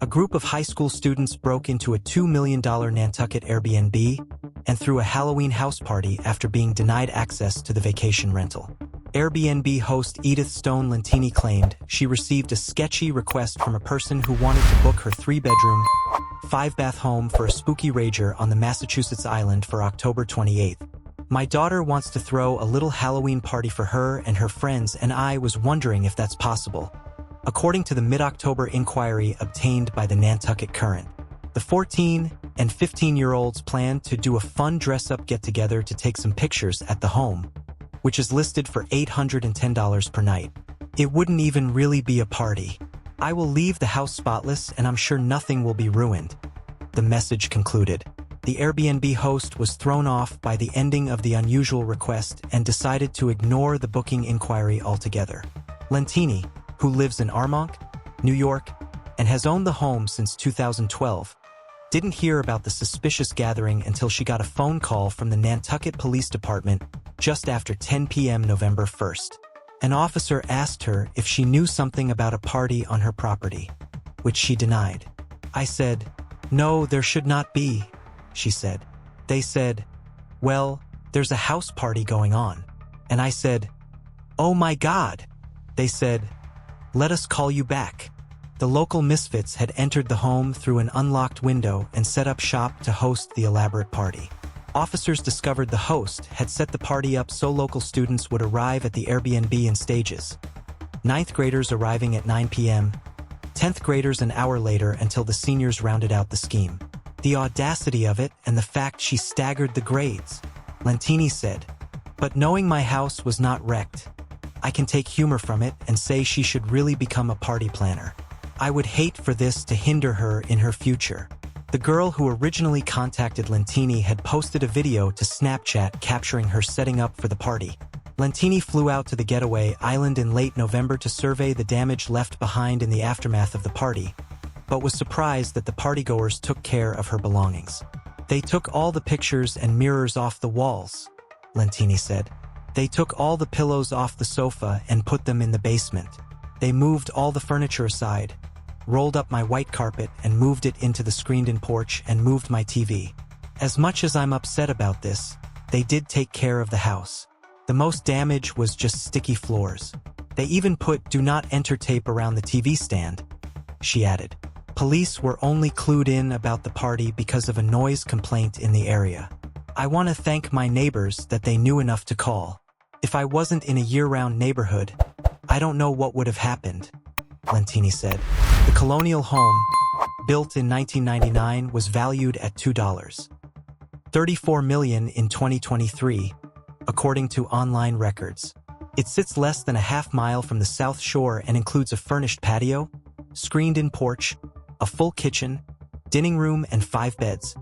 A group of high school students broke into a $2 million Nantucket Airbnb and threw a Halloween house party after being denied access to the vacation rental. Airbnb host Edith Stone Lentini claimed she received a sketchy request from a person who wanted to book her 3-bedroom, 5-bath home for a spooky rager on the Massachusetts island for October 28th. My daughter wants to throw a little Halloween party for her and her friends, and I was wondering if that's possible. According to the mid-October inquiry obtained by the Nantucket Current, the 14- and 15-year-olds planned to do a fun dress-up get-together to take some pictures at the home, which is listed for $810 per night. It wouldn't even really be a party. I will leave the house spotless and I'm sure nothing will be ruined, the message concluded. The Airbnb host was thrown off by the ending of the unusual request and decided to ignore the booking inquiry altogether. Lentini, who lives in Armonk, New York, and has owned the home since 2012, didn't hear about the suspicious gathering until she got a phone call from the Nantucket Police Department just after 10 p.m. November 1st. An officer asked her if she knew something about a party on her property, which she denied. I said, "No, there should not be," she said. They said, "Well, there's a house party going on." And I said, "Oh my God." They said, "Let us call you back." The local misfits had entered the home through an unlocked window and set up shop to host the elaborate party. Officers discovered the host had set the party up so local students would arrive at the Airbnb in stages. 9th graders arriving at 9 p.m., 10th graders an hour later until the seniors rounded out the scheme. The audacity of it and the fact she staggered the grades, Lentini said. But knowing my house was not wrecked, I can take humor from it and say she should really become a party planner. I would hate for this to hinder her in her future. The girl who originally contacted Lentini had posted a video to Snapchat capturing her setting up for the party. Lentini flew out to the getaway island in late November to survey the damage left behind in the aftermath of the party, but was surprised that the partygoers took care of her belongings. They took all the pictures and mirrors off the walls, Lentini said. They took all the pillows off the sofa and put them in the basement. They moved all the furniture aside, rolled up my white carpet and moved it into the screened-in porch and moved my TV. As much as I'm upset about this, they did take care of the house. The most damage was just sticky floors. They even put "do not enter" tape around the TV stand, she added. Police were only clued in about the party because of a noise complaint in the area. I want to thank my neighbors that they knew enough to call. If I wasn't in a year-round neighborhood, I don't know what would have happened, Lentini said. The colonial home, built in 1999, was valued at $2.34 million in 2023, according to online records. It sits less than a half-mile from the South Shore and includes a furnished patio, screened-in porch, a full kitchen, dining room, and 5 beds.